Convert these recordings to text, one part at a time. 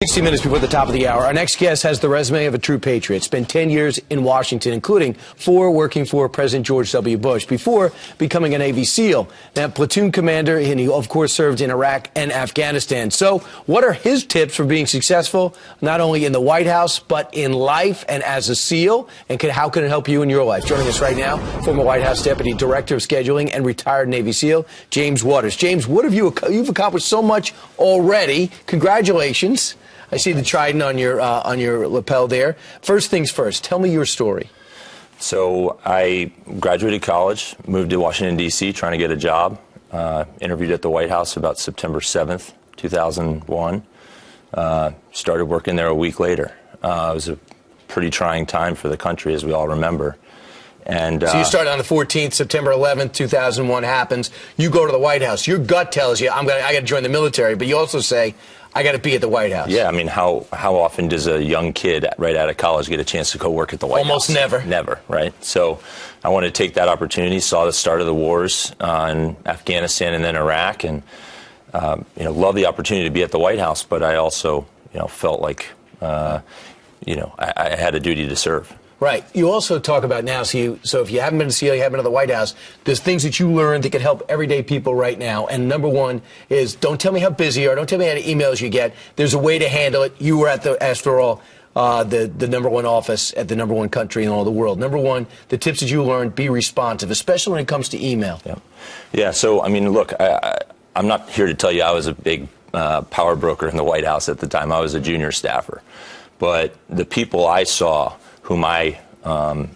60 minutes before the top of the hour. Our next guest has the resume of a true patriot. Spent 10 years in Washington, including 4 working for President George W. Bush before becoming a Navy SEAL. Now, platoon commander, and he, of course, served in Iraq and Afghanistan. So what are his tips for being successful, not only in the White House, but in life and as a SEAL? And how can it help you in your life? Joining us right now, former White House Deputy Director of Scheduling and retired Navy SEAL, James Waters. James, what have you've accomplished so much already. Congratulations. I see the trident on your lapel there. First things first, tell me your story. So I graduated college, moved to Washington, D.C., trying to get a job. Interviewed at the White House about September 7th, 2001. Started working there a week later. It was a pretty trying time for the country, as we all remember. And so you started on the 14th, September 11th, 2001 happens. You go to the White House. Your gut tells you, I got to join the military, but you also say, I got to be at the White House. Yeah, I mean, how often does a young kid right out of college get a chance to go work at the White House? Almost never. Never, right? So I wanted to take that opportunity, saw the start of the wars in Afghanistan and then Iraq, and loved the opportunity to be at the White House, but I also felt like I had a duty to serve. Right. You also talk about now, so if you haven't been to SEAL, you haven't been to the White House, there's things that you learned that can help everyday people right now. And number one is, don't tell me how busy you are. Don't tell me how many emails you get. There's a way to handle it. You were at after all, the #1 office at the #1 country in all the world. Number one, the tips that you learned, be responsive, especially when it comes to email. Yeah. So, I mean, look, I'm not here to tell you I was a big power broker in the White House at the time. I was a junior staffer. But the people I saw, whom I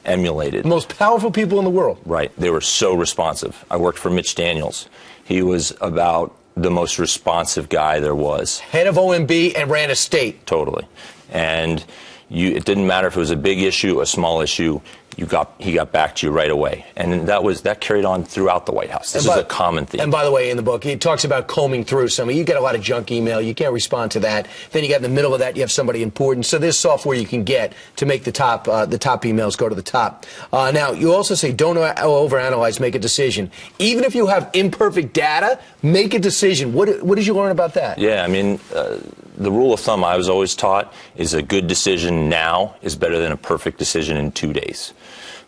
emulated. The most powerful people in the world. Right. They were so responsive. I worked for Mitch Daniels. He was about the most responsive guy there was. Head of OMB and ran a state. Totally. And it didn't matter if it was a big issue, a small issue, he got back to you right away. And that carried on throughout the White House. This is a common theme. And by the way, in the book, he talks about combing through some. You get a lot of junk email. You can't respond to that. Then you get in the middle of that, you have somebody important. So there's software you can get to make the top emails go to the top. Now, you also say don't overanalyze, make a decision. Even if you have imperfect data, make a decision. What did you learn about that? Yeah, I mean, the rule of thumb I was always taught is a good decision now is better than a perfect decision in 2 days.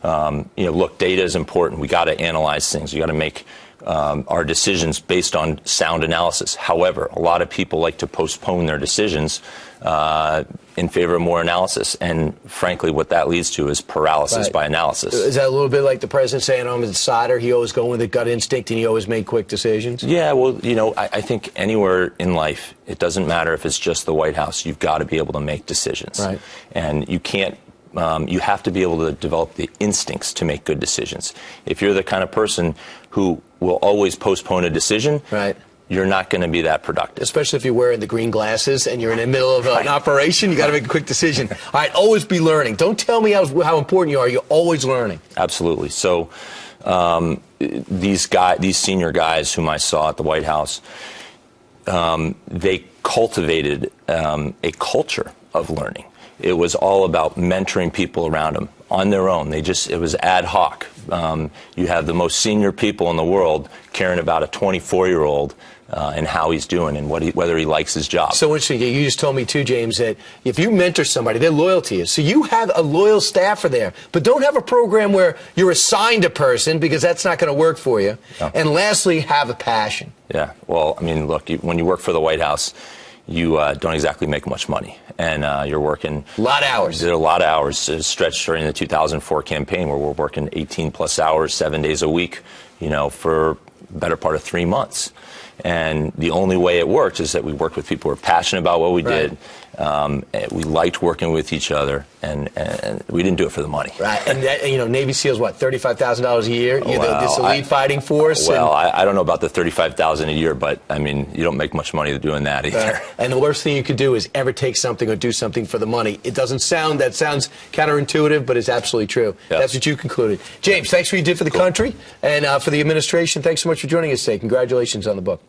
Look, data is important. We got to analyze things. We got to make our decisions based on sound analysis. However, a lot of people like to postpone their decisions in favor of more analysis. And frankly, what that leads to is paralysis by analysis. Is that a little bit like the president saying, I'm a decider, he always go with a gut instinct and he always made quick decisions? Yeah, well, I think anywhere in life, it doesn't matter if it's just the White House, you've got to be able to make decisions. Right. And you can't. You have to be able to develop the instincts to make good decisions. If you're the kind of person who will always postpone a decision, right, you're not going to be that productive. Especially if you're wearing the green glasses and you're in the middle of an operation, you got to make a quick decision. All right, always be learning. Don't tell me how important you are. You're always learning. Absolutely. So these senior guys whom I saw at the White House, they cultivated a culture of learning. It was all about mentoring people around them on their own. It was ad hoc. You have the most senior people in the world caring about a 24-year-old and how he's doing and whether he likes his job. So interesting. You just told me, too, James, that if you mentor somebody, they're loyal to you. So you have a loyal staffer there. But don't have a program where you're assigned a person because that's not going to work for you. No. And lastly, have a passion. Yeah. Well, I mean, look, when you work for the White House, you don't exactly make much money, and you're working a lot of hours. There are a lot of hours stretched during the 2004 campaign where we're working 18+ hours, 7 days a week, for the better part of 3 months. And the only way it worked is that we worked with people who were passionate about what we did. We liked working with each other, and we didn't do it for the money. Right. And Navy SEALs, what, $35,000 a year? This elite fighting force. Well, I don't know about the $35,000 a year, but I mean, you don't make much money doing that either. And the worst thing you could do is ever take something or do something for the money. That sounds counterintuitive, but it's absolutely true. Yep. That's what you concluded. James, thanks for what you did for the country and for the administration. Thanks so much for joining us today. Congratulations on the book.